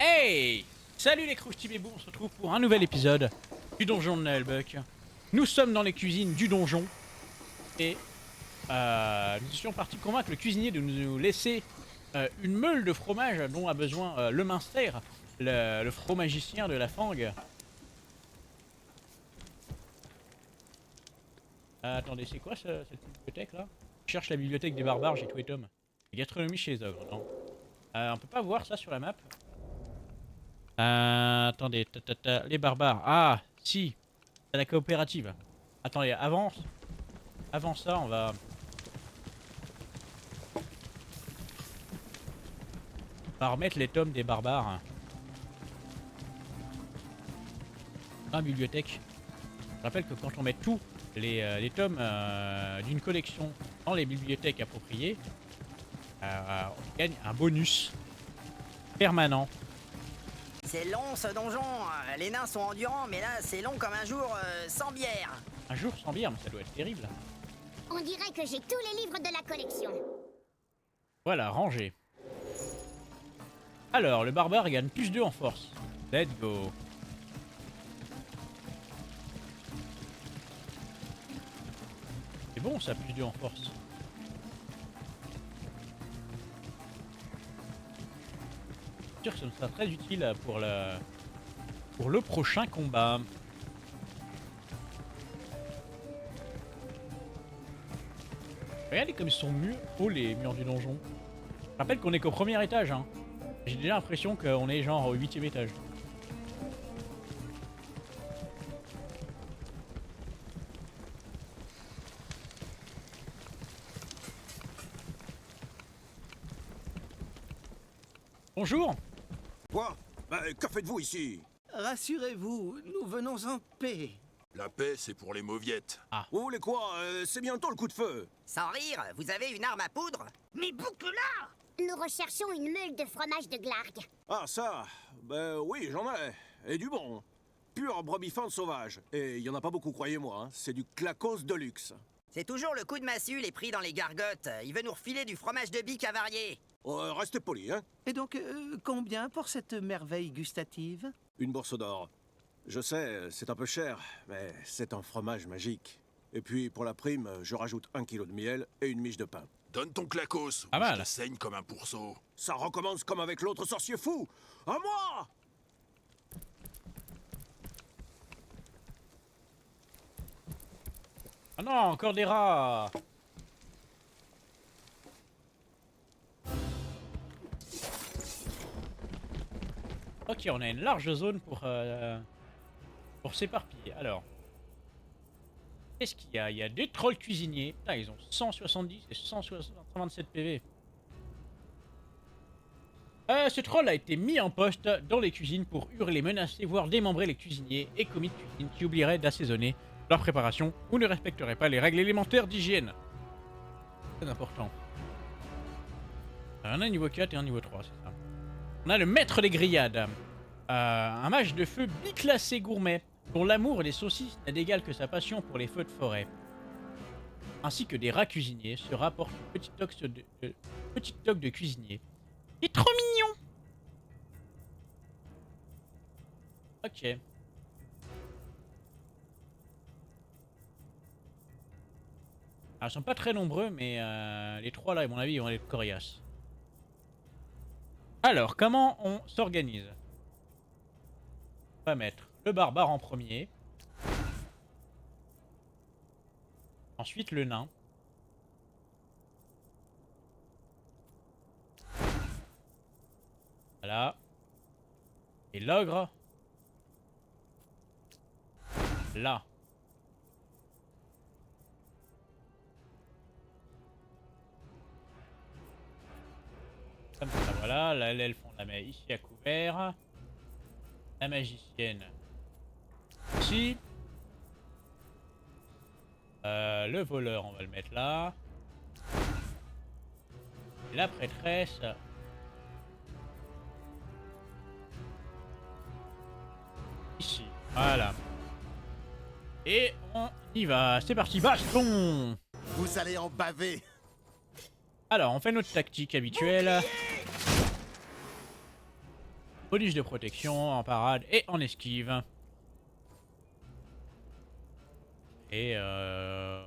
Hey! Salut les croustibébous, on se retrouve pour un nouvel épisode du donjon de Nullbuck. Nous sommes dans les cuisines du donjon et nous étions partis convaincre le cuisinier de nous laisser une meule de fromage dont a besoin le Minster, le fromagicien de la Fangue. Attendez, c'est quoi cette bibliothèque là? Je cherche la bibliothèque des barbares, j'ai tous les tomes. Gastronomie chez les ogres, non. On peut pas voir ça sur la map? Attendez, les barbares. Ah, si, c'est la coopérative. Attendez, avant ça, on va remettre les tomes des barbares dans la bibliothèque. Je rappelle que quand on met tous les tomes d'une collection dans les bibliothèques appropriées, on gagne un bonus permanent. C'est long ce donjon, les nains sont endurants, mais là c'est long comme un jour sans bière. Un jour sans bière, mais ça doit être terrible. On dirait que j'ai tous les livres de la collection. Voilà, rangé. Alors, le barbare gagne plus 2 en force. Let's go. C'est bon ça, plus 2 en force. Je suis sûr que ça sera très utile pour le prochain combat. Regardez comme ils sont hauts les murs du donjon. Je rappelle qu'on est qu'au premier étage, hein. J'ai déjà l'impression qu'on est genre au 8ème étage. Bonjour. Quoi? Que faites-vous ici? Rassurez-vous, nous venons en paix. La paix, c'est pour les mauviettes. Vous voulez quoi? C'est bientôt le coup de feu. Sans rire, vous avez une arme à poudre? Mais boucle-là! Nous recherchons une meule de fromage de Glargue. Ah ça? Oui, j'en ai. Et du bon. Pure brebis fente sauvage. Et il y en a pas beaucoup, croyez-moi. Hein. C'est du clacos de luxe. C'est toujours le coup de massue, les prix dans les gargotes. Il veut nous refiler du fromage de bique avarié. Restez poli, hein. Et donc, combien pour cette merveille gustative? Une bourse d'or. Je sais, c'est un peu cher, mais c'est un fromage magique. Et puis, pour la prime, je rajoute 1 kilo de miel et une miche de pain. Donne ton clacos, ou Pas mal. je te saigne comme un pourceau. Ça recommence comme avec l'autre sorcier fou. À moi! Ah non, encore des rats. Ok, on a une large zone pour s'éparpiller. Alors, qu'est-ce qu'il y a? Il y a des trolls cuisiniers. Putain, ils ont 170 et 127 PV. Ce troll a été mis en poste dans les cuisines pour hurler, menacer, voire démembrer les cuisiniers et commis de cuisine qui oublieraient d'assaisonner leur préparation ou ne respecteraient pas les règles élémentaires d'hygiène. C'est important. On a un niveau 4 et un niveau 3, c'est ça. On a le maître des grillades. Un mage de feu biclassé gourmet, dont l'amour des saucisses n'a d'égal que sa passion pour les feux de forêt. Ainsi que des rats cuisiniers se rapporte une petite toque de cuisinier. Il est trop mignon. Ok. Alors, ils sont pas très nombreux, mais les trois là, à mon avis, ils vont être coriaces. Alors, comment on s'organise? On va mettre le barbare en premier. Ensuite, le nain. Voilà. Et l'ogre. Là. Comme ça, voilà. Là, l'elfe, on la met ici à couvert. La magicienne. Ici. Le voleur, on va le mettre là. Et la prêtresse. Ici. Voilà. Et on y va. C'est parti. Baston! Vous allez en baver. Alors, on fait notre tactique habituelle. Bonus de protection en parade et en esquive. Et on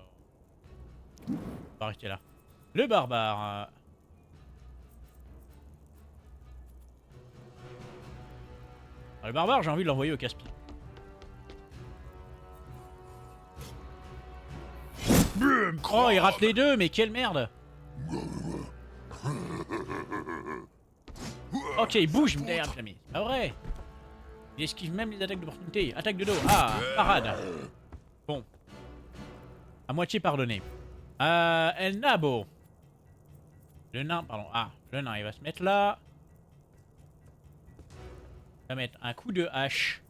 va rester là. Le barbare. Alors, le barbare, j'ai envie de l'envoyer au casse-pied. Oh, il rate les deux, mais quelle merde! Ok, il bouge derrière, jamais. C'est pas vrai! Il esquive même les attaques d'opportunité. Attaque de dos. Ah, parade. Bon. À moitié pardonné. El Nabo. Le nain, pardon. Ah, le nain, il va se mettre là. Il va mettre un coup de hache.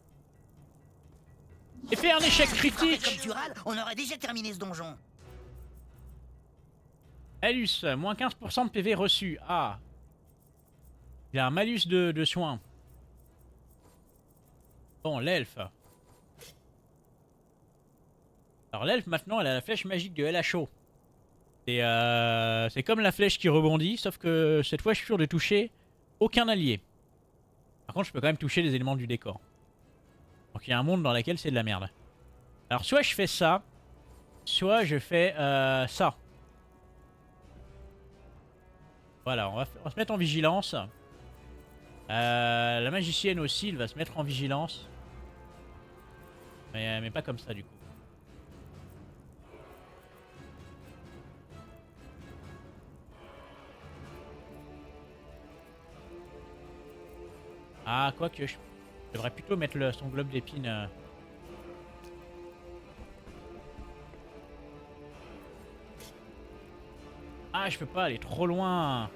Et fait un échec critique! Comme tu râles, on aurait déjà terminé ce donjon. Malus, moins 15% de PV reçu. Ah. Il a un malus de soins. Bon, l'elfe. Alors l'elfe, maintenant, elle a la flèche magique de LHO. C'est comme la flèche qui rebondit, sauf que cette fois, je suis sûr de toucher aucun allié. Par contre, je peux quand même toucher les éléments du décor. Donc il y a un monde dans lequel c'est de la merde. Alors soit je fais ça, soit je fais ça. Voilà, on va se mettre en vigilance. La magicienne aussi, elle va se mettre en vigilance. Mais pas comme ça du coup. Ah, quoique, je devrais plutôt mettre son globe d'épines. Ah, je peux pas aller trop loin.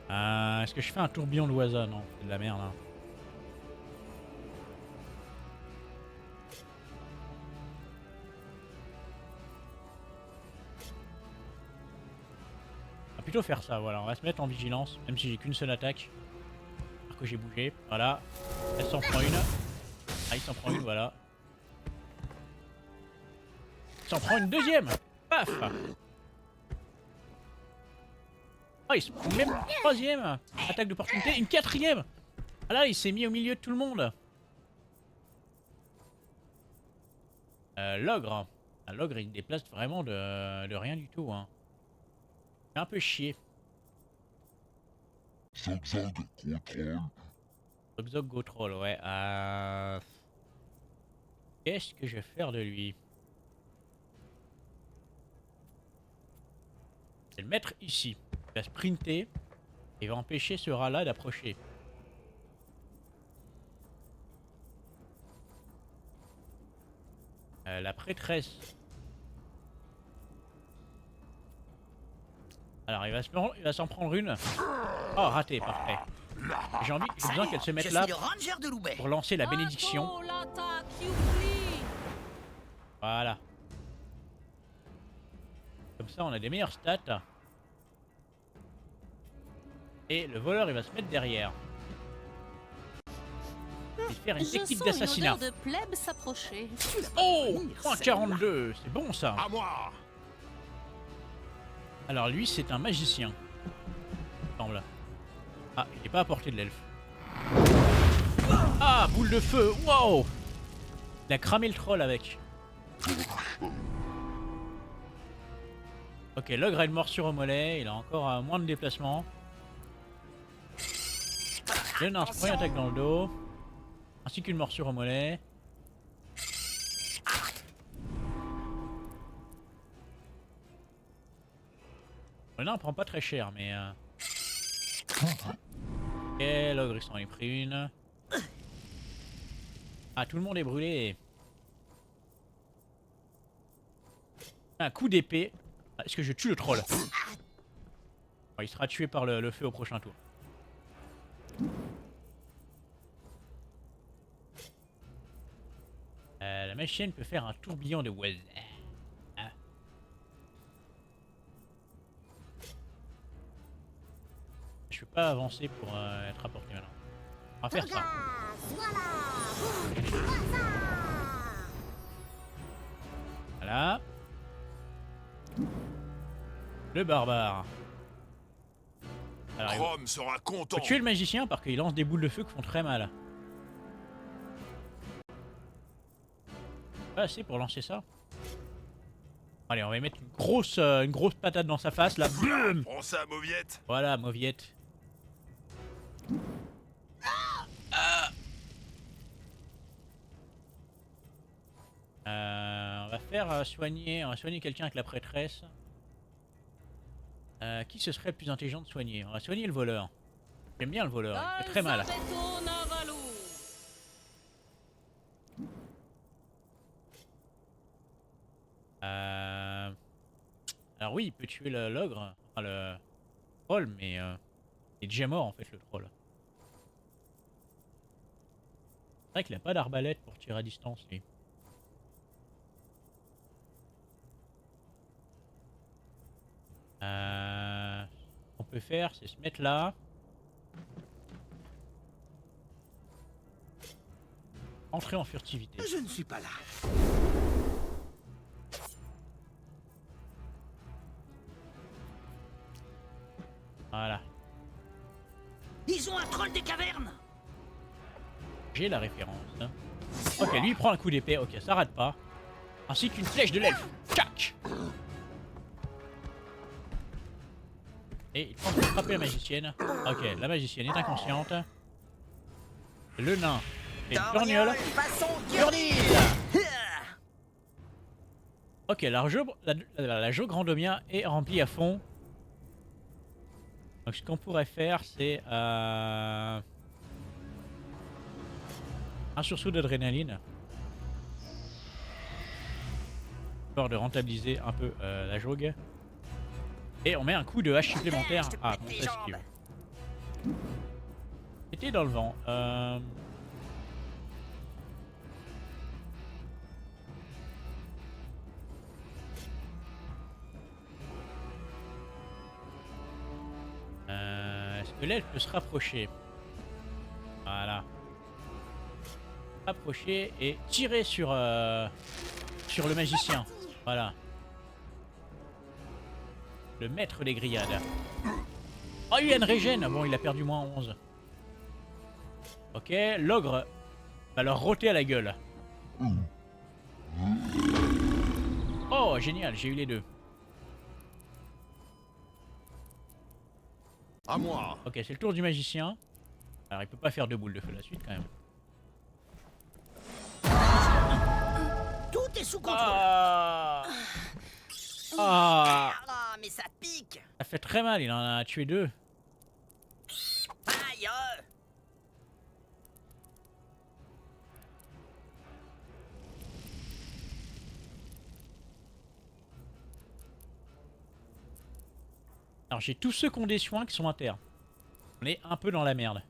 Est-ce que je fais un tourbillon de l'oiseau? Non, c'est de la merde. Hein. On va plutôt faire ça, voilà. On va se mettre en vigilance, même si j'ai qu'une seule attaque. Alors que j'ai bougé, voilà. Elle s'en prend une. Ah, il s'en prend une, voilà. Il s'en prend une deuxième. Paf. Oh, il se prend même une troisième. Attaque d'opportunité, une quatrième. Ah là, il s'est mis au milieu de tout le monde. L'ogre. Ah, l'ogre, il déplace vraiment de rien du tout. Hein. C'est un peu chier. Zog gros troll. Zog go troll, ouais. Qu'est-ce que je vais faire de lui? Je vais le mettre ici. Il va sprinter et va empêcher ce rat-là d'approcher. La prêtresse. Alors il va s'en prendre une. Oh, raté, parfait. J'ai besoin qu'elle se mette là pour lancer la bénédiction. Voilà. Comme ça, on a des meilleures stats. Et le voleur, il va se mettre derrière. Et faire une technique d'assassinat. Oh, point 42, c'est bon ça. À moi. Alors lui, c'est un magicien. Il me semble. Ah, il n'est pas à portée de l'elfe. Ah, boule de feu, wow. Il a cramé le troll avec. Ok, l'ogre a une morsure au mollet, il a encore moins de déplacement. Le nain se prend une attaque dans le dos, ainsi qu'une morsure au mollet. Le nain prend pas très cher, mais... Ok, l'ogre il s'en est pris une. Ah, tout le monde est brûlé. Un coup d'épée. Est-ce que je tue le troll? Oh, il sera tué par le feu au prochain tour. La machine peut faire un tourbillon de oiseaux. Ah. Je peux pas avancer pour être apporté maintenant. On va faire ça. Voilà. Le barbare. Alors, Chrome sera content. faut tuer le magicien parce qu'il lance des boules de feu qui font très mal. Pas assez pour lancer ça. Allez, on va lui mettre une grosse patate dans sa face là. Boum. Prends ça, mauviette. Voilà, mauviette. On va faire soigner, on va soigner quelqu'un avec la prêtresse. Qui ce serait le plus intelligent de soigner? On va soigner le voleur. J'aime bien le voleur, il fait très mal. Alors oui, il peut tuer l'ogre, enfin le troll, mais il est déjà mort en fait le troll. C'est vrai qu'il a pas d'arbalète pour tirer à distance lui. Ce qu'on peut faire, c'est se mettre là. Entrer en furtivité. Je ne suis pas là. Voilà. Ils ont un troll des cavernes. J'ai la référence. Ok, lui il prend un coup d'épée, ok, ça rate pas. Ainsi qu'une flèche de l'elfe. Tchac. Et il tente de frapper la magicienne. Ok, la magicienne est inconsciente. Le nain fait une torgnole. Façon Turnille. Ok, la jauge grandomien est remplie à fond. Donc ce qu'on pourrait faire, c'est un sursaut d'adrénaline. Histoire de rentabiliser un peu la jauge. Et on met un coup de hache supplémentaire. Ah, bon, ça esquive. C'était dans le vent. Est-ce que l'elfe peut se rapprocher? Voilà. Rapprocher et tirer sur le magicien. Voilà. Le maître des grillades. Oh, il y a une régène. Bon, il a perdu moins 11. Ok, l'ogre va leur rôter à la gueule. Oh, génial, j'ai eu les deux. À moi. Ok, c'est le tour du magicien. Alors, il peut pas faire deux boules de feu la suite quand même. Tout est sous contrôle. Ah, ah, Ah, mais ça pique. ça fait très mal, il en a tué deux. Aïe. Alors j'ai tous ceux qui ont des soins qui sont à terre. On est un peu dans la merde.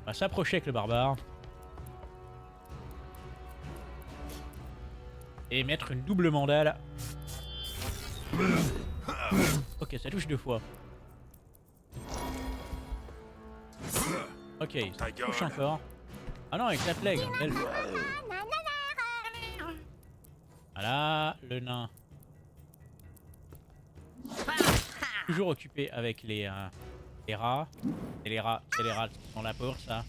On va s'approcher avec le barbare. Et mettre une double mandale. Ok, ça touche deux fois. Ok, ça Ta touche gueule. encore. Ah non, avec la plague. Voilà, le nain. Toujours occupé avec les rats. Et les rats, c'est les rats qui sont là pour ça.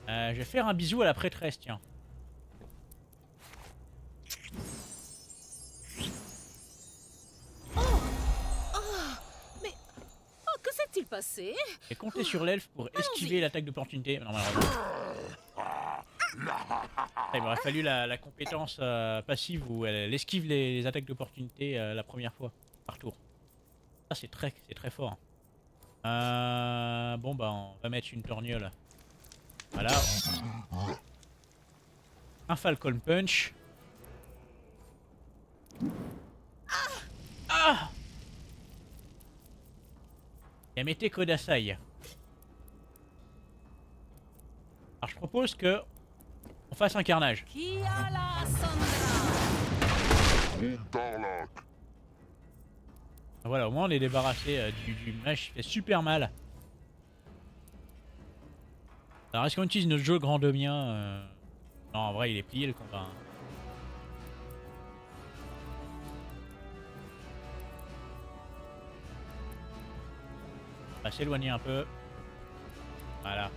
Je vais faire un bisou à la prêtresse, tiens. Oh, que s'est-il passé? Et compter sur l'elfe pour esquiver l'attaque d'opportunité. Non, malheureusement. Il m'aurait fallu la compétence passive où elle esquive les attaques d'opportunité la première fois, par tour. Ça, c'est très fort. Bon, bah, on va mettre une torgnole. Voilà. Un Falcon Punch. Ah! Yamete Kodasai. Alors je propose que on fasse un carnage. Qui a la Sandra? Montarlac. Voilà, au moins on est débarrassé du mage qui fait super mal. Alors est-ce qu'on utilise notre jeu grandomien Non, en vrai il est plié le combat. Hein. On va s'éloigner un peu. Voilà.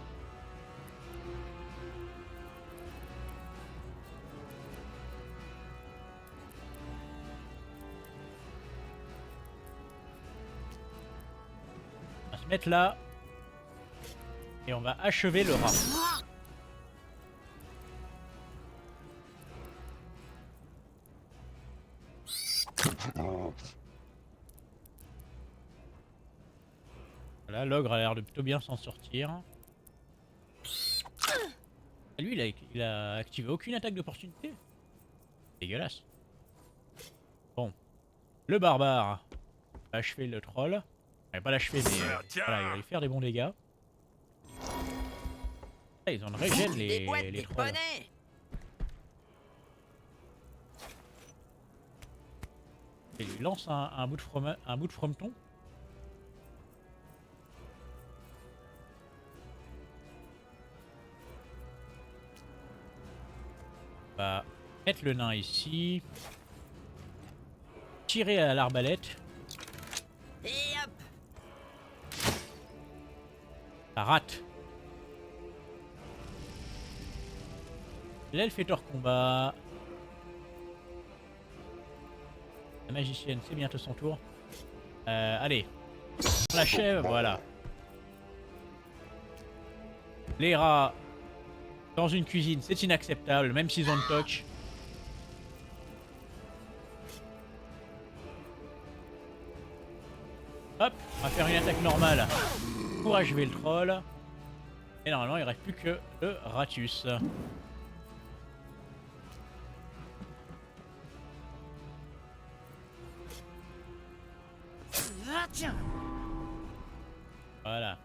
On va se mettre là. Et on va achever le rat. Voilà, l'ogre a l'air de plutôt bien s'en sortir. Lui, il a activé aucune attaque d'opportunité. Dégueulasse. Bon. Le barbare va achever le troll. Il va pas l'achever, mais voilà, il va lui faire des bons dégâts. Ah, ils en régènent les trolls. Bonnets. Et il lui lance un bout de frometon. On va mettre le nain ici. Tirer à l'arbalète. Et hop. Ça rate. L'elfe est hors combat. La magicienne, c'est bientôt son tour. Allez. On l'achève, voilà. Les rats dans une cuisine, c'est inacceptable, même s'ils ont le touch. Hop, on va faire une attaque normale pour achever le troll. Et normalement, il reste plus que le Ratus. Ah, tiens. Voilà.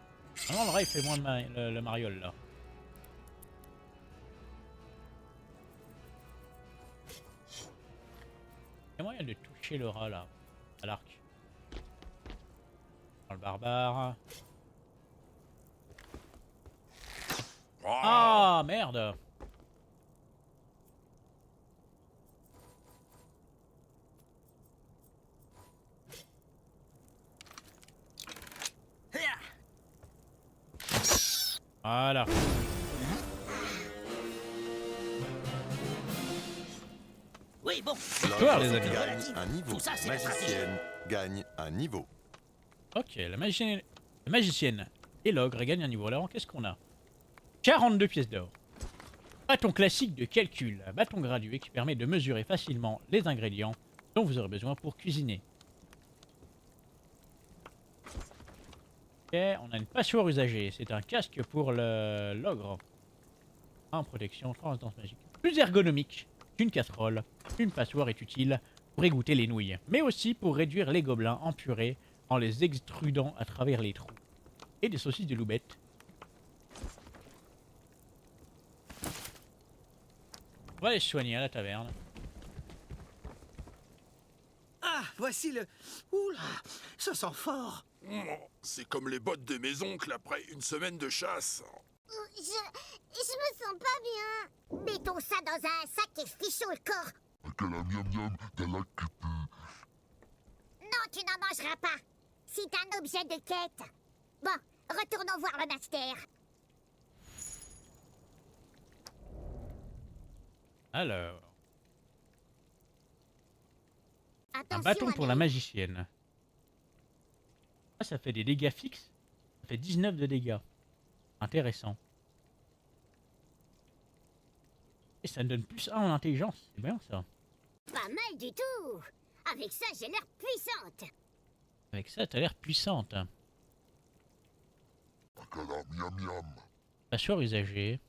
Normalement, le rat, il fait moins de le mariole, là. Il y a moyen de toucher le rat, là, à l'arc. Dans le barbare. Ah, merde! Voilà. Oui, bon. Victoire, les amis. Gagne un niveau. Tout ça, c'est la Magicienne gagne un niveau. Ok, la magicienne et l'ogre gagnent un niveau. Alors, qu'est-ce qu'on a? 42 pièces d'or. Bâton classique de calcul. Bâton gradué qui permet de mesurer facilement les ingrédients dont vous aurez besoin pour cuisiner. Ok, on a une passoire usagée. C'est un casque pour l'ogre. En protection, transdance magique. Plus ergonomique qu'une casserole, une passoire est utile pour égoutter les nouilles, mais aussi pour réduire les gobelins en purée en les extrudant à travers les trous. Et des saucisses de loubette. On va aller se soigner à la taverne. Ah, voici le... Oula, ça sent fort. C'est comme les bottes de mes oncles après une semaine de chasse. Je me sens pas bien. Mettons ça dans un sac et fichons le corps. Que la miam miam de la qui pue. Non, tu n'en mangeras pas. C'est un objet de quête. Bon, retournons voir le master. Alors, un Attention, bâton pour la ami. magicienne. Ah, ça fait des dégâts fixes. Ça fait 19 de dégâts. Intéressant. Et ça me donne plus 1 en intelligence. C'est bien ça. Pas mal du tout. Avec ça, j'ai l'air puissante. Avec ça, t'as l'air puissante. Que la miam miam. Passoire usagée.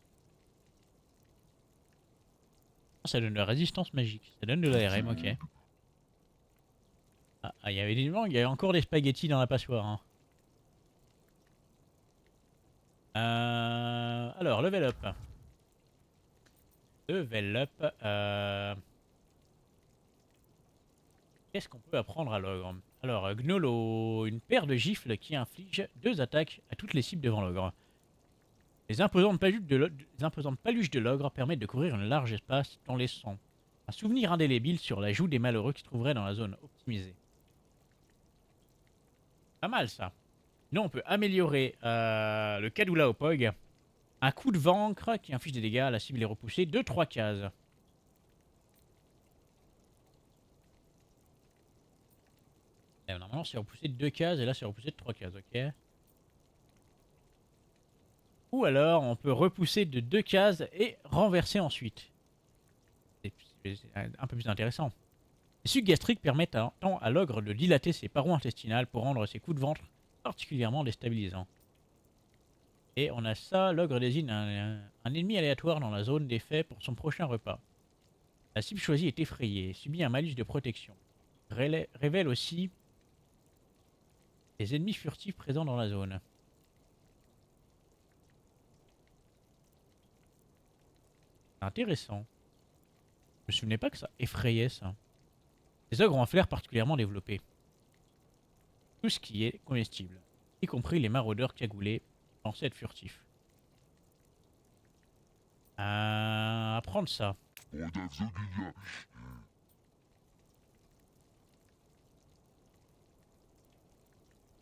Ça donne de la résistance magique. Ça donne de l'ARM, ok. Ah, il y avait des gens, il y avait encore des spaghettis dans la passoire. Hein. Alors, level up. Level up. Qu'est-ce qu'on peut apprendre à l'ogre? Alors, Gnolo, une paire de gifles qui inflige 2 attaques à toutes les cibles devant l'ogre. Les imposantes paluches de l'ogre permettent de couvrir un large espace dans les sangs. Un souvenir indélébile sur la joue des malheureux qui se trouveraient dans la zone optimisée. Pas mal ça. Sinon on peut améliorer le Kadula au Pog. Un coup de vaincre qui inflige des dégâts à la cible est repoussée de 3 cases. Et normalement c'est repoussé de 2 cases et là c'est repoussé de 3 cases, ok. Ou alors on peut repousser de 2 cases et renverser ensuite. C'est un peu plus intéressant. Les sucs gastriques permettent tant à l'ogre de dilater ses parois intestinales pour rendre ses coups de ventre particulièrement déstabilisants. Et on a ça, l'ogre désigne un ennemi aléatoire dans la zone d'effet pour son prochain repas. La cible choisie est effrayée et subit un malus de protection. Révèle aussi les ennemis furtifs présents dans la zone. C'est intéressant. Je me souvenais pas que ça effrayait ça. Les ogres ont un flair particulièrement développé. Tout ce qui est comestible, y compris les maraudeurs cagoulés censés être furtifs. Apprendre ça.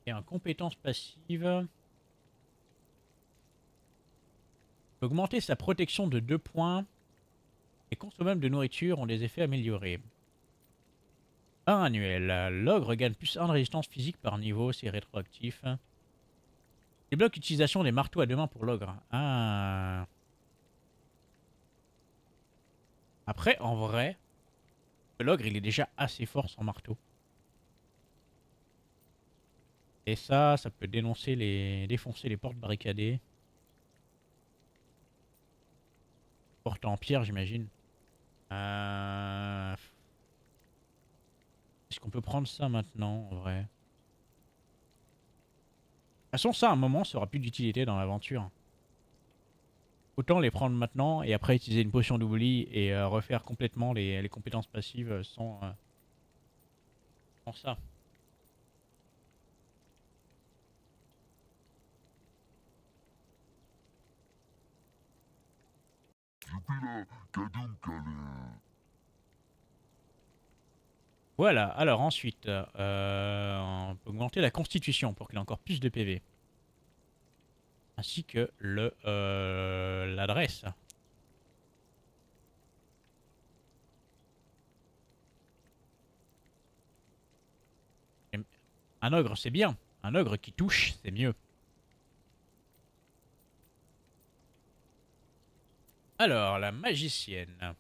Et en compétence passive. Augmenter sa protection de 2 points. Les consommables de nourriture ont des effets améliorés. 1 annuel. L'ogre gagne plus 1 de résistance physique par niveau, c'est rétroactif. Débloque l'utilisation des marteaux à 2 mains pour l'ogre. Ah. Après, en vrai, l'ogre il est déjà assez fort sans marteau. Et ça peut défoncer les portes barricadées. Porte en pierre, j'imagine. Est-ce qu'on peut prendre ça maintenant, en vrai? De toute façon, ça, à un moment, ça aura plus d'utilité dans l'aventure. Autant les prendre maintenant et après utiliser une potion d'oubli et refaire complètement les compétences passives sans ça. Voilà, alors ensuite, on peut augmenter la constitution pour qu'il ait encore plus de PV. Ainsi que l'adresse. Un ogre, c'est bien. Un ogre qui touche, c'est mieux. Alors, la magicienne.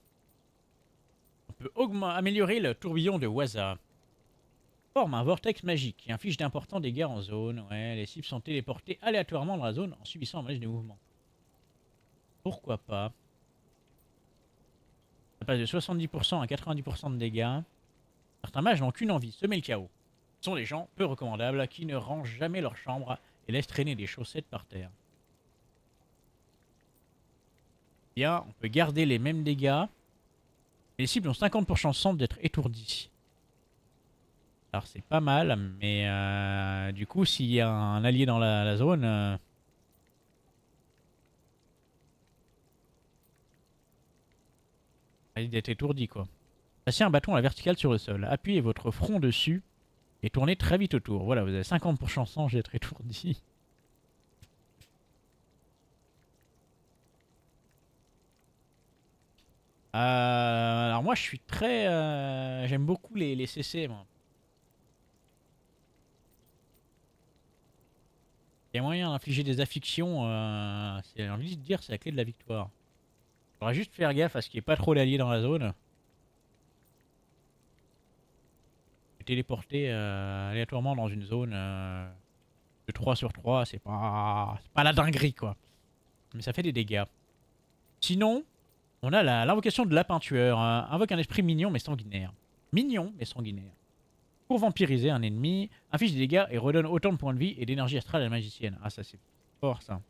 On peut améliorer le tourbillon de Waza. Forme un vortex magique qui inflige d'importants dégâts en zone. Ouais, les cibles sont téléportées aléatoirement dans la zone en subissant un malus de mouvement. Pourquoi pas? Ça passe de 70% à 90% de dégâts. Certains mages n'ont qu'une envie, semer le chaos. Ce sont des gens peu recommandables qui ne rangent jamais leur chambre et laissent traîner des chaussettes par terre. Bien, on peut garder les mêmes dégâts. Les cibles ont 50% de chance d'être étourdies. Alors c'est pas mal, mais du coup s'il y a un allié dans la zone... il d'être étourdi quoi. Placez un bâton à la verticale sur le sol. Appuyez votre front dessus et tournez très vite autour. Voilà, vous avez 50% de chance d'être étourdi. Alors moi je suis très... j'aime beaucoup les CC moi. Il y a moyen d'infliger des afflictions, j'ai envie de dire c'est la clé de la victoire. Il faudra juste faire gaffe à ce qu'il n'y ait pas trop d'alliés dans la zone. Téléporter aléatoirement dans une zone de 3 sur 3, c'est pas la dinguerie quoi. Mais ça fait des dégâts. Sinon, on a l'invocation de lapin tueur. Invoque un esprit mignon mais sanguinaire. Mignon mais sanguinaire. Pour vampiriser un ennemi, inflige des dégâts et redonne autant de points de vie et d'énergie astrale à la magicienne. Ah ça c'est fort ça.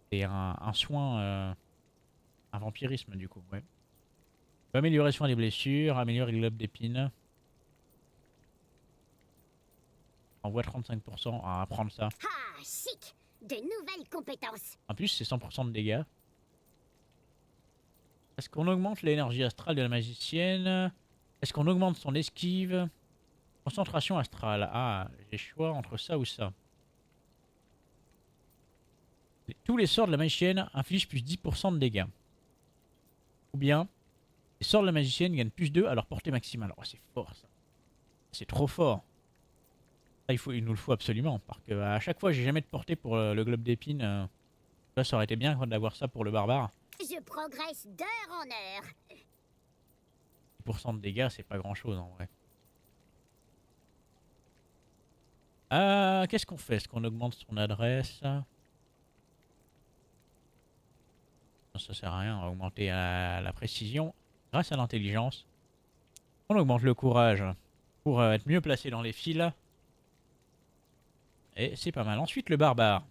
C'est un soin... un vampirisme du coup, ouais. Amélioration des blessures, améliorer les globes d'épines. Envoie 35%, à prendre ça. Ah, chic! de nouvelles compétences. En plus, c'est 100% de dégâts. Est-ce qu'on augmente l'énergie astrale de la magicienne? Est-ce qu'on augmente son esquive? Concentration astrale. Ah, j'ai choix entre ça ou ça. Tous les sorts de la magicienne infligent plus 10% de dégâts. Ou bien, les sorts de la magicienne gagnent plus 2 à leur portée maximale. Oh, c'est fort ça. C'est trop fort. Ça, il nous le faut absolument. Parce que à chaque fois, j'ai jamais de portée pour le globe d'épine. Là, ça aurait été bien d'avoir ça pour le barbare. Je progresse d'heure en heure. 10% de dégâts, c'est pas grand chose en vrai. Qu'est-ce qu'on fait? Est-ce qu'on augmente son adresse? Non, ça sert à rien. On va augmenter la précision grâce à l'intelligence. On augmente le courage pour être mieux placé dans les fils. Et c'est pas mal. Ensuite, le barbare.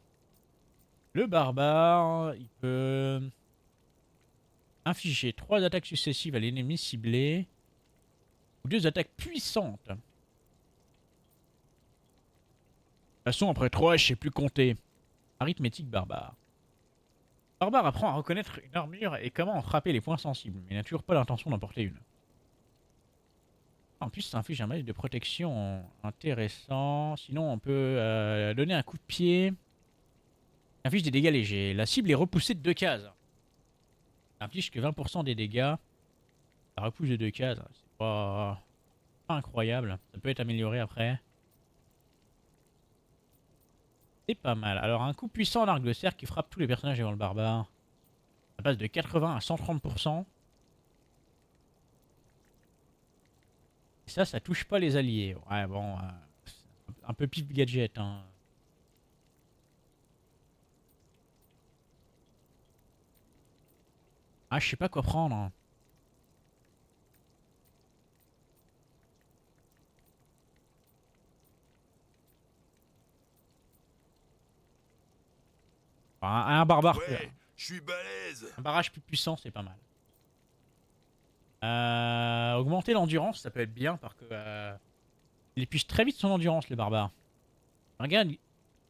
Le barbare, il peut infliger 3 attaques successives à l'ennemi ciblé. Ou 2 attaques puissantes. De toute façon, après 3, je sais plus compter. Arithmétique barbare. Barbare apprend à reconnaître une armure et comment en frapper les points sensibles, mais n'a toujours pas l'intention d'en porter une. En plus, ça inflige un malus de protection intéressant. Sinon, on peut donner un coup de pied. Ça inflige des dégâts légers. La cible est repoussée de 2 cases. Ça inflige que 20% des dégâts. Ça repousse de 2 cases. C'est pas incroyable. Ça peut être amélioré après. C'est pas mal. Alors, un coup puissant en arc de cercle qui frappe tous les personnages devant le barbare. Ça passe de 80 à 130%. Et ça touche pas les alliés. Ouais, bon, un peu pif gadget, hein. Ah, je sais pas quoi prendre. Hein. Un barbare. Ouais, je suis balèze. Un barrage plus puissant, c'est pas mal. Augmenter l'endurance, ça peut être bien parce que il épuise très vite son endurance, le barbare. Regarde,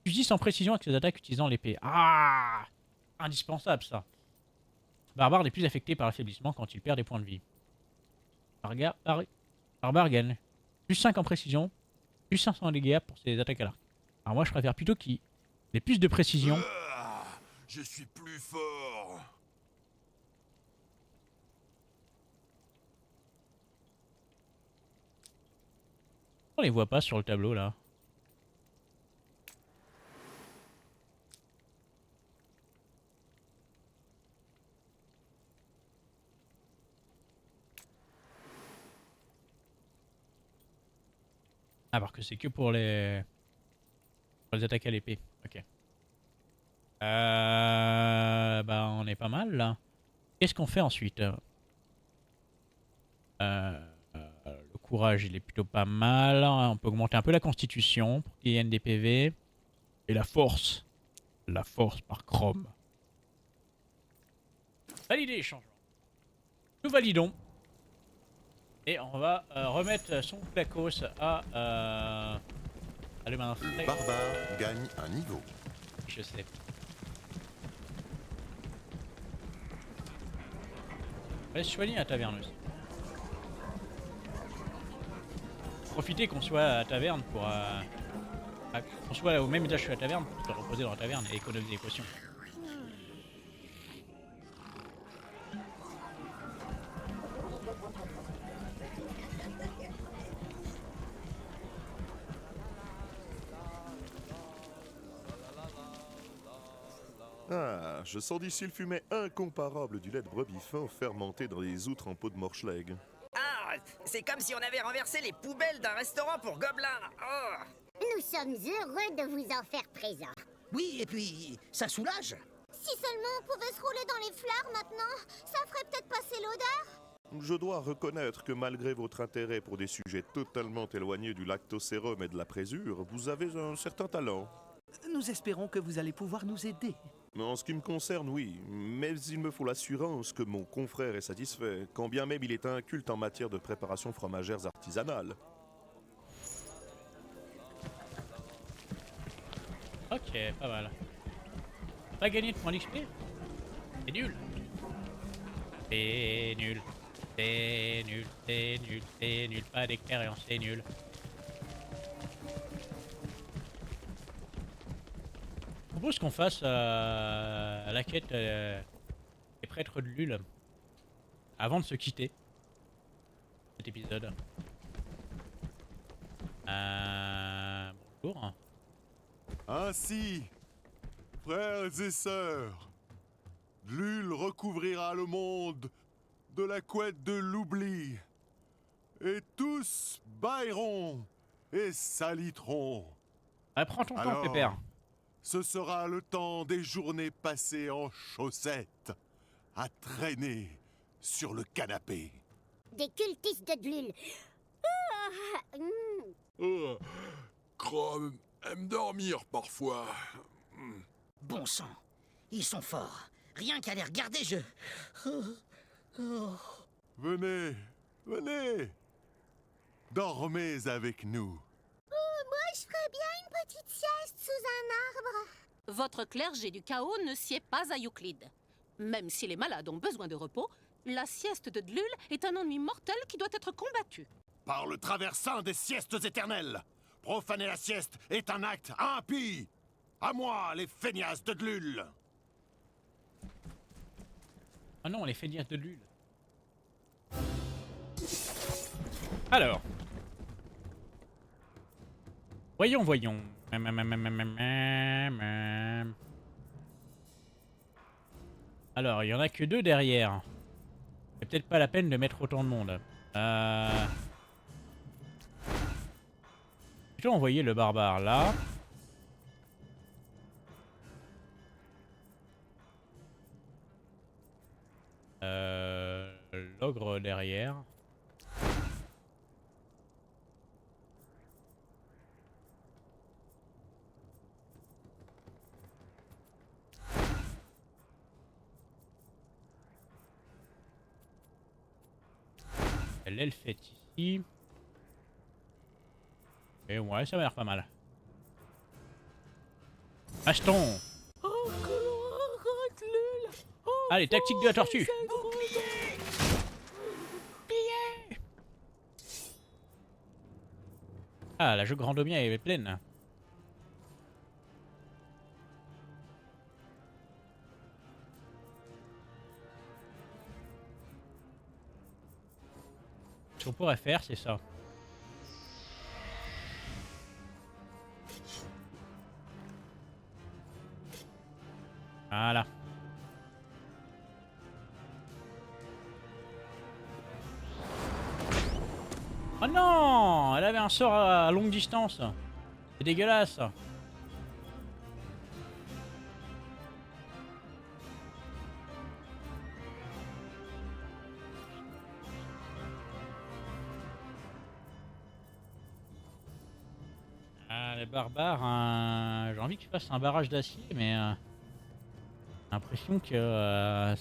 plus 10 en précision avec ses attaques utilisant l'épée. Ah, indispensable ça. Barbare n'est plus affecté par l'affaiblissement quand il perd des points de vie. Barbare gagne plus 5 en précision, plus 500 en dégâts pour ses attaques à l'arc. Alors moi je préfère plutôt qu'il ait plus de précision. Je suis plus fort. On les voit pas sur le tableau là. Ah, parce que c'est que pour les attaques à l'épée. Ok. Bah on est pas mal là. Qu'est-ce qu'on fait ensuite? Le courage il est plutôt pas mal. On peut augmenter un peu la constitution pour qu'il y ait des PV. Et la force. La force par Chrome. Valider les changements. Nous validons. Et on va remettre son Flacos à le main frais. Barbare gagne un niveau. Je sais. On va se soigner à la taverne aussi. Profitez qu'on soit à la taverne pour... qu'on soit au même étage que la taverne pour se reposer dans la taverne et économiser les potions. Ah, je sens d'ici le fumet incomparable du lait de brebis fort fermenté dans les outres en peau de morcheleg. Ah, c'est comme si on avait renversé les poubelles d'un restaurant pour gobelins. Oh. Nous sommes heureux de vous en faire présent. Oui, et puis, ça soulage. Si seulement on pouvait se rouler dans les fleurs maintenant, ça ferait peut-être passer l'odeur. Je dois reconnaître que malgré votre intérêt pour des sujets totalement éloignés du lactosérum et de la présure, vous avez un certain talent. Nous espérons que vous allez pouvoir nous aider. En ce qui me concerne, oui, mais il me faut l'assurance que mon confrère est satisfait, quand bien même il est inculte en matière de préparation fromagères artisanales. Ok, pas mal. Pas gagné de points d'XP. C'est nul. C'est nul. C'est nul. C'est nul. C'est nul. Pas d'expérience. C'est nul. Je propose qu'on fasse la quête des prêtres de Lul avant de se quitter cet épisode. Bonjour. Ainsi, frères et sœurs, Lul recouvrira le monde de la couette de l'oubli, et tous bailleront et saliteront. Allez, prends ton temps, Alors, Pépère. ce sera le temps des journées passées en chaussettes, à traîner sur le canapé. Des cultistes de Dlul. Chrome aime dormir parfois. Bon sang, ils sont forts. Rien qu'à les regarder, je... Venez, venez, dormez avec nous. Moi, je ferais bien une petite sieste sous un arbre. Votre clergé du chaos ne sied pas à Euclide. Même si les malades ont besoin de repos, la sieste de Dlul est un ennui mortel qui doit être combattu. Par le traversin des siestes éternelles, profaner la sieste est un acte impie. À moi, les feignasses de Dlul. Ah non, les feignasses de Lul. Alors. Voyons, voyons. Alors, il y en a que 2 derrière. C'est peut-être pas la peine de mettre autant de monde. Plutôt envoyer le barbare là. L'ogre derrière. L'elfe est ici. Et ouais, ça m'a l'air pas mal. Baston. Allez, tactique de la tortue. Ah, la jeu Grandomia est pleine. Ce qu'on pourrait faire, c'est ça. Voilà. Oh non! Elle avait un sort à longue distance. C'est dégueulasse. Ah, les barbares, j'ai envie qu'ils fassent un barrage d'acier, mais j'ai l'impression que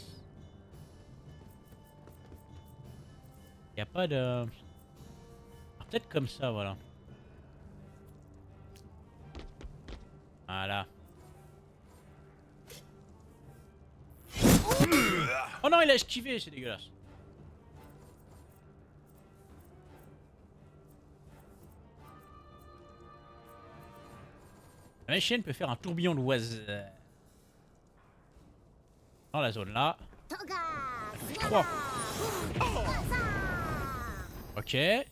y a pas de... Peut-être comme ça, voilà. Voilà. Oh non, il a esquivé, c'est dégueulasse. La machine peut faire un tourbillon d'oiseaux. Dans la zone là. Toga, 3. Ok. J'ai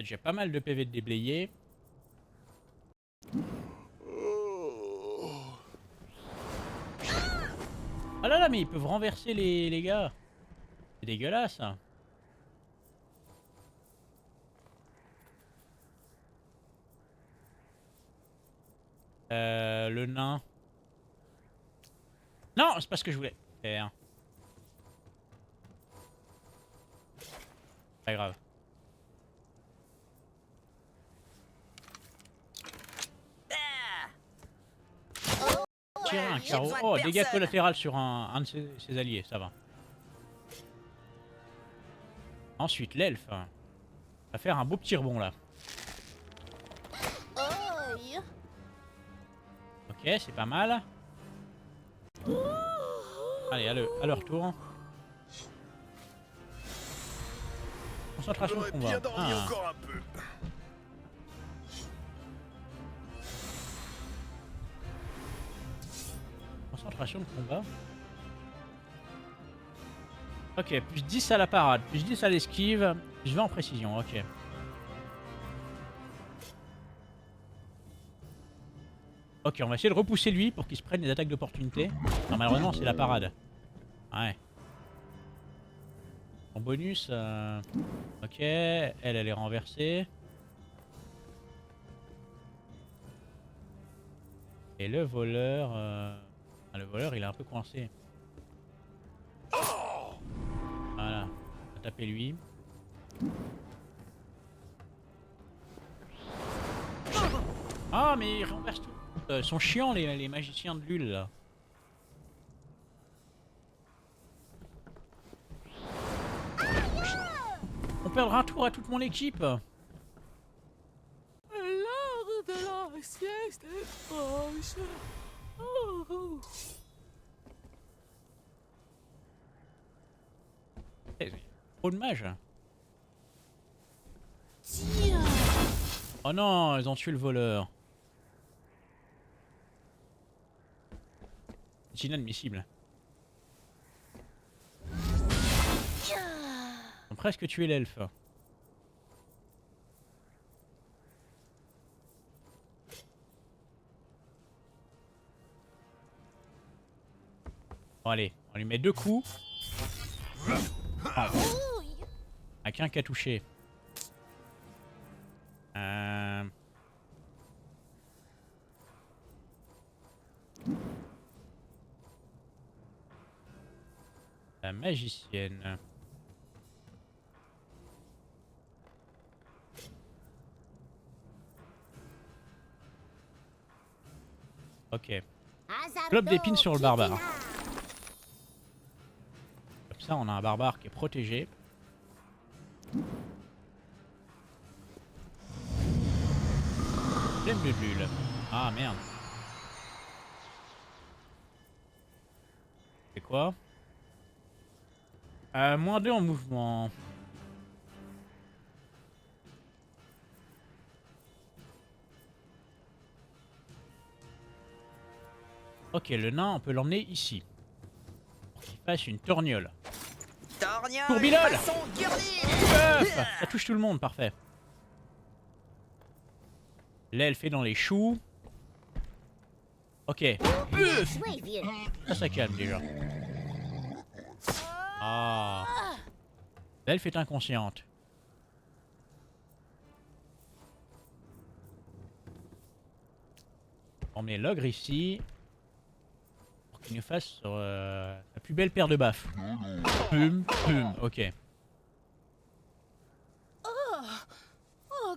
déjà pas mal de PV de déblayés. Oh là là, mais ils peuvent renverser les gars. C'est dégueulasse. Le nain. Non, c'est pas ce que je voulais faire. Pas grave. Tirer un carreau. Oh, dégâts collatéraux sur un de ses alliés, ça va. Ensuite, l'elfe. Va faire un beau petit rebond là. Ok. Ok, c'est pas mal. Allez, à leur tour. Concentration de J'aurais combat. bien dormi Ah. encore un peu. Concentration de combat. Ok, plus 10 à la parade, plus 10 à l'esquive, plus 20 en précision, ok. Ok, on va essayer de repousser lui pour qu'il se prenne des attaques d'opportunité. Non, malheureusement, c'est la parade. Ouais. En bonus, ok, elle est renversée. Et le voleur, le voleur, il est un peu coincé. Voilà, on va taper lui. Ah, mais il renverse tout. Ils sont chiants les magiciens de l'Ule là. On perdra un tour à toute mon équipe. L'heure de la sieste est proche. Oh. Trop de mages. Tiens. Oh non, ils ont tué le voleur. C'est inadmissible. Ils ont presque tué l'elfe. Bon allez, on lui met 2 coups. Ah. Ah, qu'un qui a touché. La magicienne. Ok. Globe d'épines sur le barbare. Comme ça, on a un barbare qui est protégé. Flemme de bulle. Ah merde. C'est quoi? Moins 2 en mouvement. Ok, le nain, on peut l'emmener ici. Pour qu'il fasse une torgnole. Torgnole, Tourbilole. façon Gurlil. Ça touche tout le monde, parfait. L'elfe est dans les choux. Ok. Bien joué, vieux. Ça calme déjà. Ah. L'elfe est inconsciente. On met l'ogre ici. Pour qu'il nous fasse la plus belle paire de baffes. Pum, pum, ok.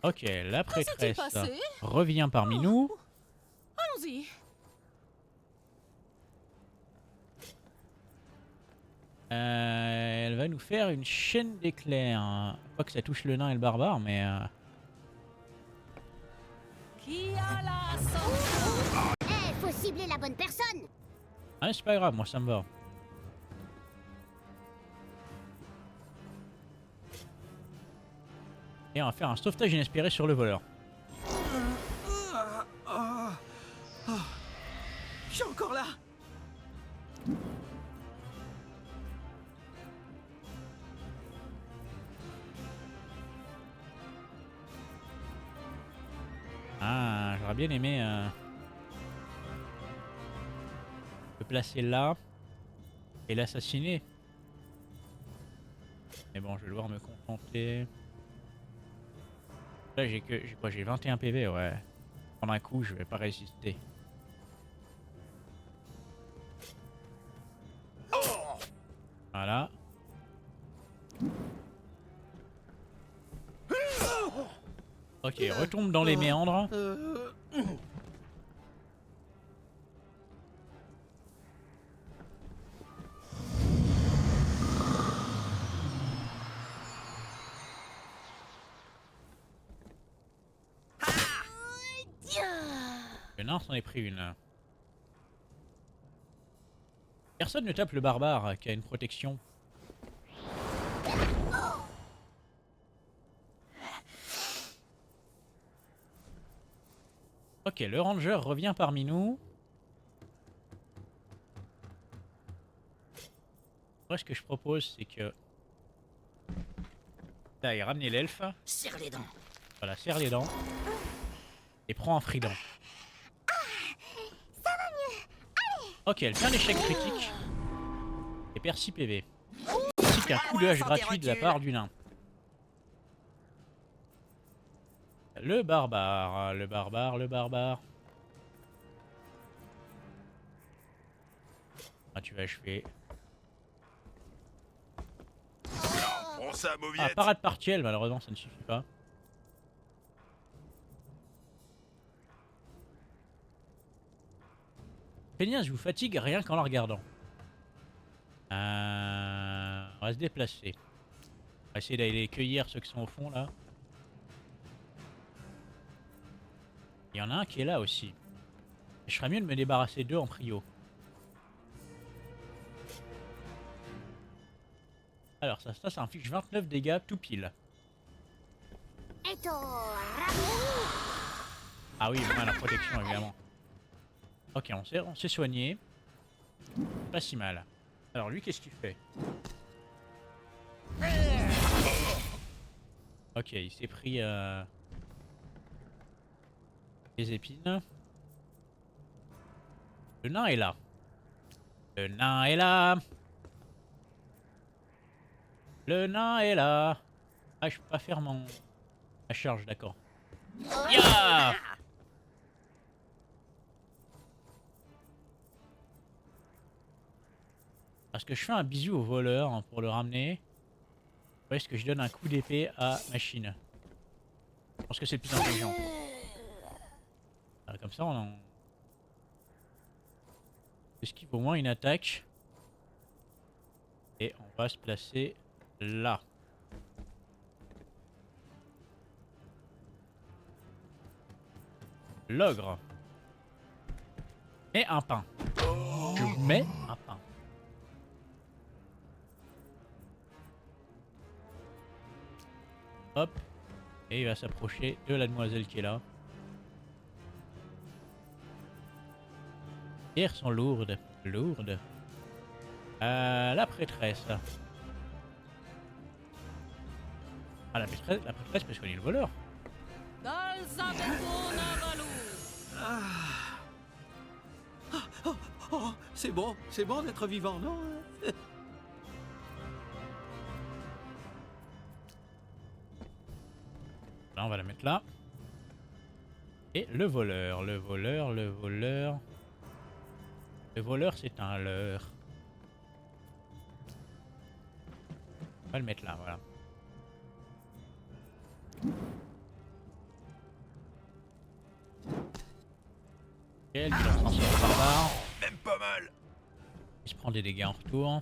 Ok, la Que s'est-il prêtresse passé? revient parmi nous. Allons-y. Elle va nous faire une chaîne d'éclairs. Pas que ça touche le nain et le barbare, mais... Qui a la sanction? Eh, faut cibler la bonne personne. Ah, c'est pas grave, moi ça me va. Et on va faire un sauvetage inespéré sur le voleur. Je suis encore là. Ah, j'aurais bien aimé le placer là et l'assassiner. Mais bon, je vais devoir me contenter. Là, j'ai quoi? J'ai 21 PV, ouais. Prendre un coup, je vais pas résister. Voilà. Ok, retombe dans les méandres. Le nain s'en est pris une. Personne ne tape le barbare qui a une protection. Ok, le ranger revient parmi nous. Moi, ce que je propose, c'est que... Là, il ramener l'elfe. Serre les dents. Voilà, serre les dents. Et prends un frident. Ok, elle fait un échec critique. Et perd 6 PV. Ainsi qu'un coup de hache gratuit de la part du nain. Le barbare, le barbare, le barbare. Ah, tu vas achever. Prends ça, Ah, mauviette. parade partielle, malheureusement, ça ne suffit pas. Pénias, je vous fatigue rien qu'en la regardant. On va se déplacer. On va essayer d'aller cueillir ceux qui sont au fond, là. Il y en a un qui est là aussi. Je ferais mieux de me débarrasser d'eux en prio. Alors ça inflige 29 dégâts tout pile. Ah oui, bon, la protection évidemment. Ok, on s'est soigné. Pas si mal. Alors lui, qu'est-ce qu'il fait? Ok, il s'est pris les épines. Le nain est là. Le nain est là. Le nain est là. Ah, je peux pas faire ma charge, d'accord. Yeah! Parce que je fais un bisou au voleur hein, pour le ramener. Ou est-ce que je donne un coup d'épée à machine? Je pense que c'est le plus intelligent. Alors, comme ça, on esquive au moins une attaque. Et on va se placer là. L'ogre. Et un pain. Je mets un pain. Hop. Et il va s'approcher de la demoiselle qui est là. Et elles sont lourdes. Lourdes. La prêtresse. Ah, la prêtresse peut soigner le voleur. Oh, c'est bon d'être vivant, non? Là, on va la mettre là. Et le voleur, le voleur, le voleur. Le voleur, c'est un leurre. On va le mettre là, voilà. Quel s'en sort barbare. Même pas mal. Il se prend des dégâts en retour.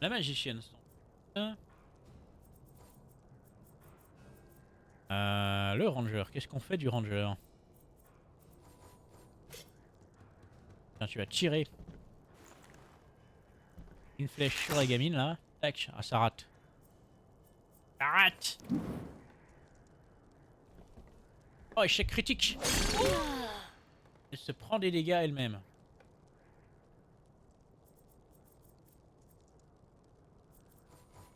La magicienne. Le ranger. Qu'est-ce qu'on fait du ranger? Tiens, tu vas tirer une flèche sur la gamine là. Tac. Ah, ça rate. Ça rate. Oh, échec critique. Elle se prend des dégâts elle-même.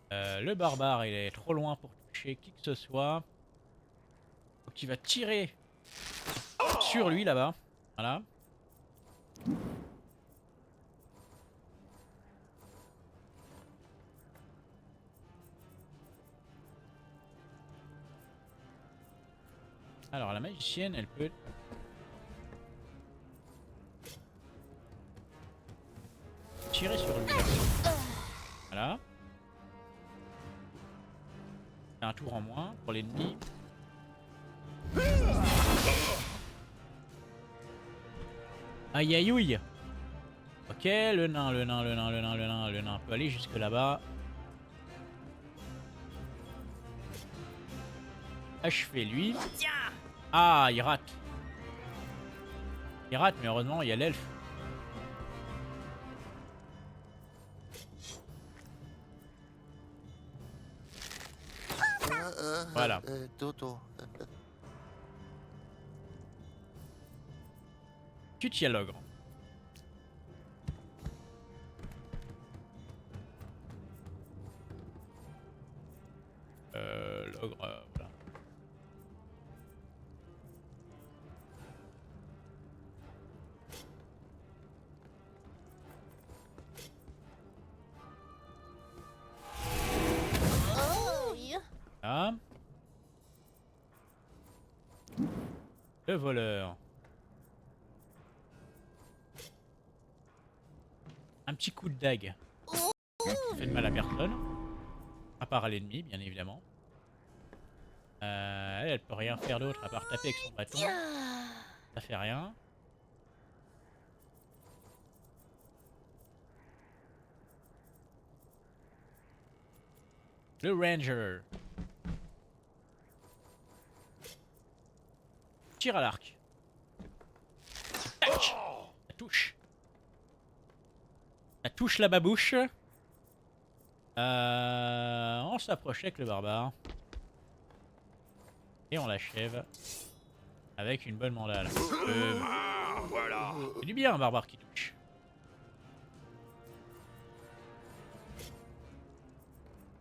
Le barbare, il est trop loin pour toucher qui que ce soit. Donc il va tirer sur lui là-bas. Voilà. Alors la magicienne, elle peut... tirer sur lui. Voilà. Un tour en moins pour l'ennemi. Aïe aïe aïe. Ok, le nain peut aller jusque là-bas. achever lui. Tiens. Ah, il rate. Il rate, mais heureusement, il y a l'elfe. Voilà. Toto. Tu tiens l'ogre. L'ogre, voilà. Ah. Le voleur. Un petit coup de dague. Ça fait de mal à personne. À part à l'ennemi, bien évidemment. Elle peut rien faire d'autre à part taper avec son bâton. Ça fait rien. Le ranger. Tire à l'arc. Tac. Ça touche. Ça touche la babouche. On s'approche avec le barbare. Et on l'achève. Avec une bonne mandale. Voilà. C'est du bien un barbare qui touche.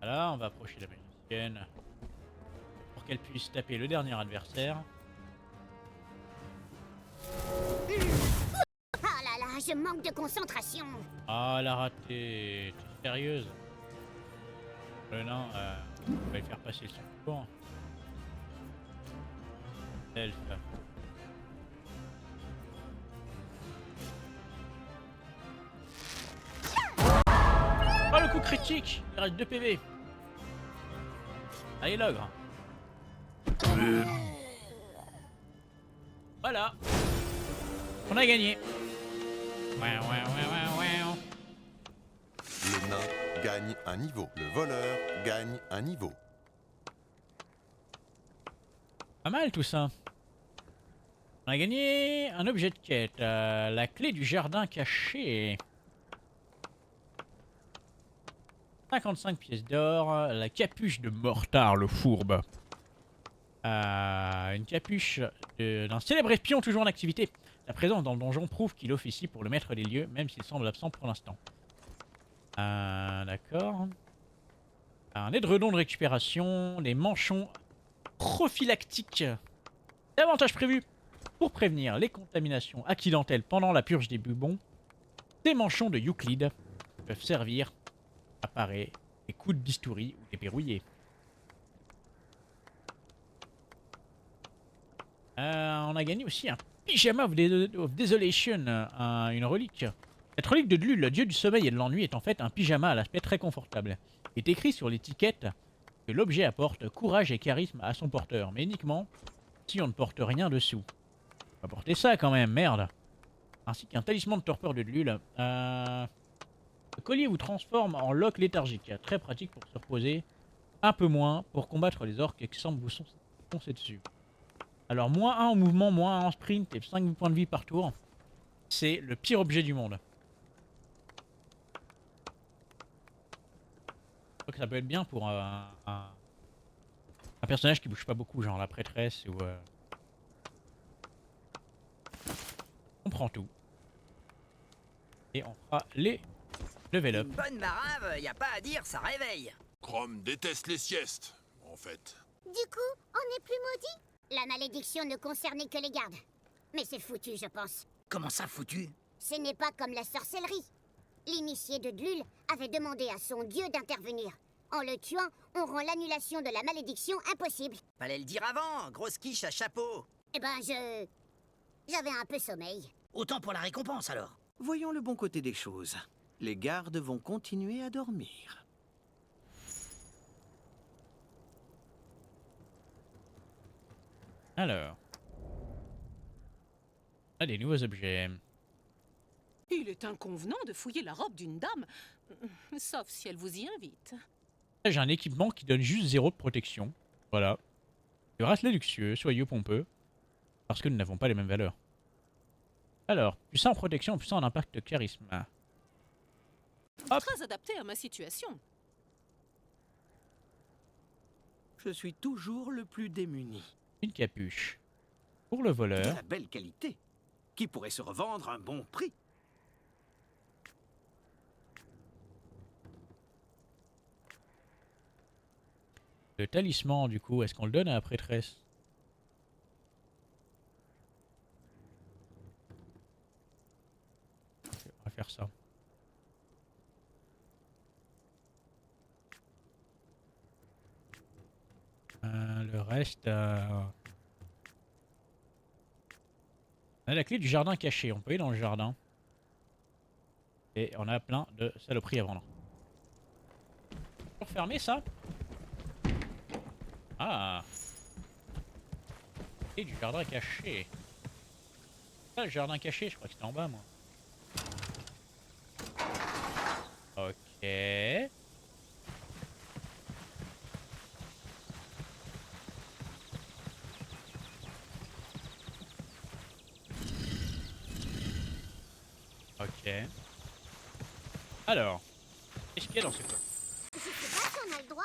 Voilà, on va approcher la magicienne. Pour qu'elle puisse taper le dernier adversaire. Oh là là, je manque de concentration. Ah, elle a raté. T'es sérieuse? Le nain, on va lui faire passer son tour. Elfe. Oh, le coup critique! Il reste 2 PV. Allez, l'ogre. Voilà. On a gagné. Le nain gagne un niveau. Le voleur gagne un niveau. Pas mal tout ça. On a gagné un objet de quête. La clé du jardin caché. 55 pièces d'or. La capuche de Mortar le fourbe. Une capuche d'un célèbre espion toujours en activité. La présence dans le donjon prouve qu'il officie pour le maître des lieux, même s'il semble absent pour l'instant. D'accord. Un édredon de récupération. Des manchons prophylactiques. Davantage prévu pour prévenir les contaminations accidentelles pendant la purge des bubons. Des manchons de Euclide peuvent servir à parer des coups de bistouri ou des verrouillés. On a gagné aussi un pyjama of Desolation, une relique. Cette relique de Dlul, le dieu du sommeil et de l'ennui, est en fait un pyjama à l'aspect très confortable. Il est écrit sur l'étiquette que l'objet apporte courage et charisme à son porteur, mais uniquement si on ne porte rien dessous. On va porter ça quand même, merde. Ainsi qu'un talisman de torpeur de Dlul. Le collier vous transforme en loque léthargique, très pratique pour se reposer, un peu moins pour combattre les orques qui semblent vous foncer dessus. Alors moins 1 en mouvement, moins 1 en sprint et 5 points de vie par tour. C'est le pire objet du monde. Je crois que ça peut être bien pour un personnage qui bouge pas beaucoup, genre la prêtresse ou... On prend tout. Et on fera les level up. Une bonne marave, y a pas à dire, ça réveille. Chrome déteste les siestes, en fait. Du coup, on n'est plus maudit? La malédiction ne concernait que les gardes. Mais c'est foutu, je pense. Comment ça, foutu? Ce n'est pas comme la sorcellerie. L'initié de Dlul avait demandé à son dieu d'intervenir. En le tuant, on rend l'annulation de la malédiction impossible. Fallait le dire avant, grosse quiche à chapeau. Eh ben, j'avais un peu sommeil. Autant pour la récompense, alors. Voyons le bon côté des choses. Les gardes vont continuer à dormir. Alors. On a des nouveaux objets. Il est inconvenant de fouiller la robe d'une dame, sauf si elle vous y invite. Là, j'ai un équipement qui donne juste 0 de protection. Voilà. Du bracelet luxueux, soyeux, pompeux. Parce que nous n'avons pas les mêmes valeurs. Alors, puissant en protection, puissant en impact charisme. Hop. Très adapté à ma situation. Je suis toujours le plus démuni. Une capuche. Pour le De voleur. la belle qualité, qui pourrait se revendre à un bon prix. Le talisman, du coup, est-ce qu'on le donne à la prêtresse? On va faire ça. Le reste... On a la clé du jardin caché. On peut aller dans le jardin. Et on a plein de saloperies à vendre. Toujours fermé ça? Ah. Et du jardin caché. Ah, le jardin caché, je crois que c'était en bas moi. Ok. Ok. Alors, qu'est-ce qu'il y a dans ce coffre? Je sais pas si on a le droit.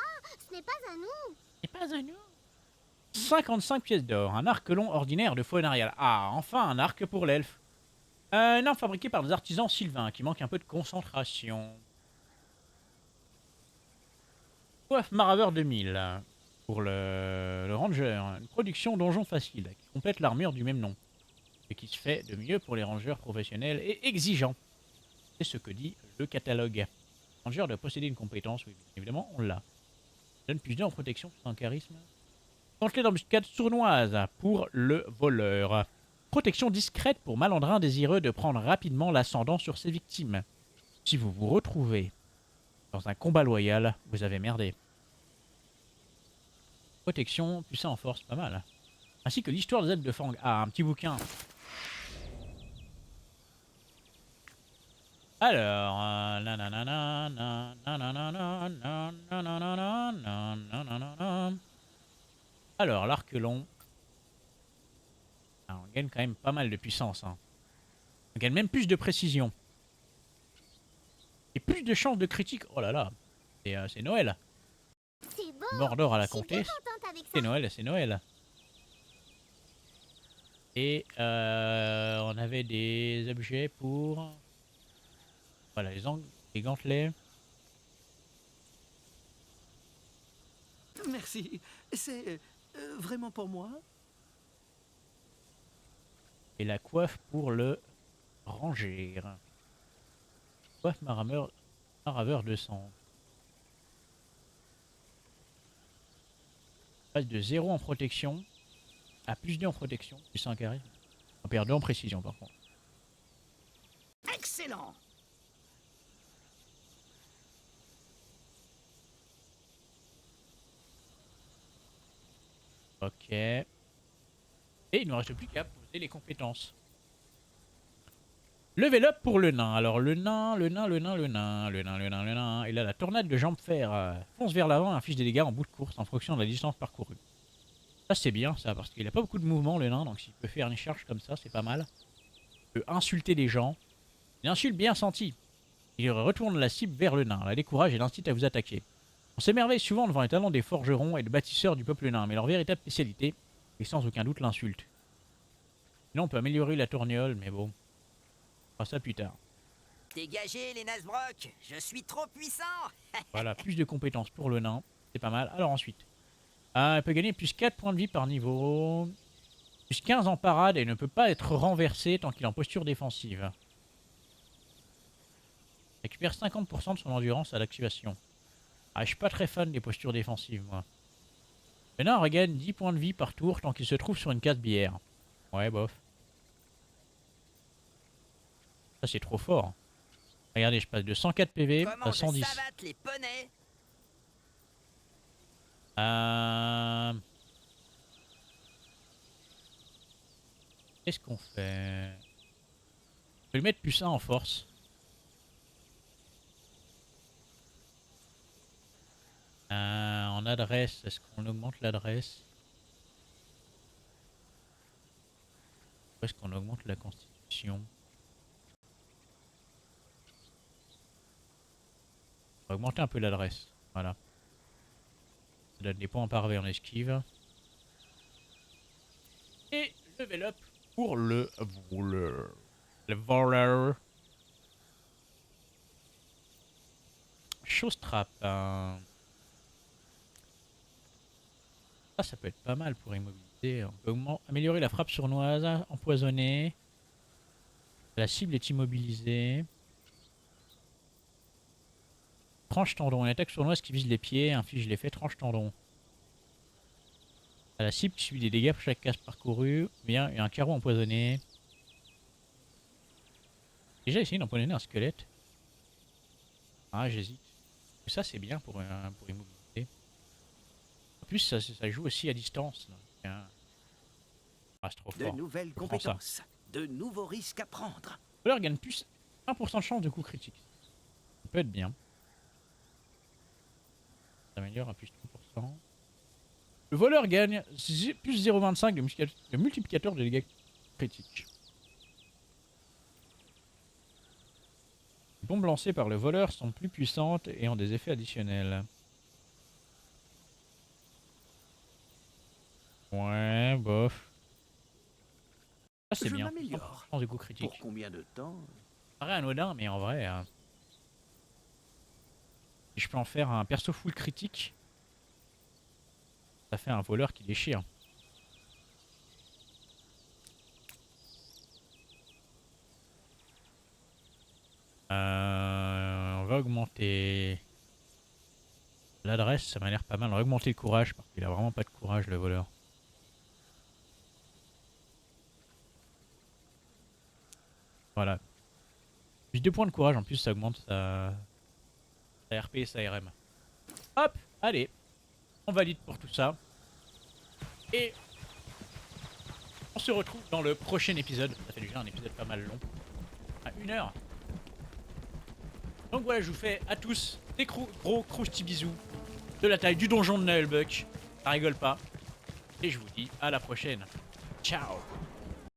Ce n'est pas à nous. C'est pas un nous. 55 pièces d'or, un arc long ordinaire de faunarial. Ah, enfin un arc pour l'elfe. Un arme fabriqué par des artisans sylvains qui manque un peu de concentration. Coiffe Maraveur 2000 pour le Ranger. Une production donjon facile qui complète l'armure du même nom. Et qui se fait de mieux pour les rangers professionnels et exigeants. C'est ce que dit le catalogue. Le ranger doit posséder une compétence, oui, évidemment, on l'a. Donne plus de en protection, plus en charisme. Gantelet d'embuscade sournoise pour le voleur. Protection discrète pour malandrin désireux de prendre rapidement l'ascendant sur ses victimes. Si vous vous retrouvez dans un combat loyal, vous avez merdé. Protection, puissant en force, pas mal. Ainsi que l'histoire des ailes de Fang. Ah, un petit bouquin. Alors, alors, l'arc long. Ah, on gagne quand même pas mal de puissance. Hein. On gagne même plus de précision. Et plus de chances de critique. Oh là là. C'est Noël. C'est beau. Mordor à la Je suis bien comtesse. contente avec ça. C'est Noël, c'est Noël. Et on avait des objets pour... Voilà, les gantelets. Merci. C'est vraiment pour moi? Et la coiffe pour le ranger. Coiffe maraveur 200. Passe de 0 en protection à plus 2 en protection, plus 1 carré. On perd 2 en précision par contre. Excellent. Ok. Et il ne nous reste plus qu'à poser les compétences. Level up pour le nain. Alors le nain. Il a la tornade de jambes fer. Fonce vers l'avant et inflige des dégâts en bout de course en fonction de la distance parcourue. Ça c'est bien ça, parce qu'il a pas beaucoup de mouvement le nain, donc s'il peut faire une charge comme ça, c'est pas mal. Il peut insulter les gens. Une insulte bien sentie. Il retourne la cible vers le nain, la décourage et l'incite à vous attaquer. On s'émerveille souvent devant les talents des forgerons et des bâtisseurs du peuple nain, mais leur véritable spécialité est sans aucun doute l'insulte. Sinon on peut améliorer la tourniole, mais bon. On fera ça plus tard. Dégagez les Nasbrock, je suis trop puissant. Voilà, plus de compétences pour le nain, c'est pas mal. Alors ensuite, elle peut gagner plus 4 points de vie par niveau, plus 15 en parade et ne peut pas être renversé tant qu'il est en posture défensive. Récupère 50% de son endurance à l'activation. Ah, je suis pas très fan des postures défensives, moi. Le nain regagne 10 points de vie par tour tant qu'il se trouve sur une case bière. Ouais, bof. Ça, c'est trop fort. Regardez, je passe de 104 PV Comment à 110. je savate les poneys? Qu'est-ce qu'on fait? Je vais lui mettre plus 1 en force. En adresse, est-ce qu'on augmente l'adresse? Est-ce qu'on augmente la constitution? On va augmenter un peu l'adresse. Voilà. Ça donne des points par V en esquive. Et level up pour le voleur. Le voleur. Showstrap. Ça peut être pas mal pour immobiliser. On peut améliorer la frappe sournoise, empoisonnée. La cible est immobilisée. Tranche tendon. Une attaque sournoise qui vise les pieds inflige l'effet tranche tendon. À la cible qui subit des dégâts pour chaque case parcourue. Bien, il y a un carreau empoisonné. J'ai déjà essayé d'empoisonner un squelette. Ah, j'hésite. Ça, c'est bien pour immobiliser. En plus, ça joue aussi à distance. Donc, ah, c'est trop De fort. nouvelles Je prends ça. compétences, de nouveaux risques à prendre. Le voleur gagne plus 1% de chance de coup critique. Ça peut être bien. Ça améliore à plus 3%. Le voleur gagne plus 0,25 de multiplicateur de dégâts critiques. Les bombes lancées par le voleur sont plus puissantes et ont des effets additionnels. Ouais, bof. Ça c'est Je bien. m'améliore. 100% de coup critique. Pour combien de temps? Ça paraît anodin, mais en vrai... si je peux en faire un perso full critique, ça fait un voleur qui déchire. On va augmenter l'adresse, ça m'a l'air pas mal. On va augmenter le courage, parce qu'il a vraiment pas de courage le voleur. Voilà. Plus 2 points de courage, en plus ça augmente sa RP et sa RM. Hop, allez. On valide pour tout ça. Et on se retrouve dans le prochain épisode. Ça fait déjà un épisode pas mal long. À 1 heure. Donc voilà, je vous fais à tous des gros croustis bisous de la taille du donjon de Nullbuck. Ça rigole pas. Et je vous dis à la prochaine. Ciao.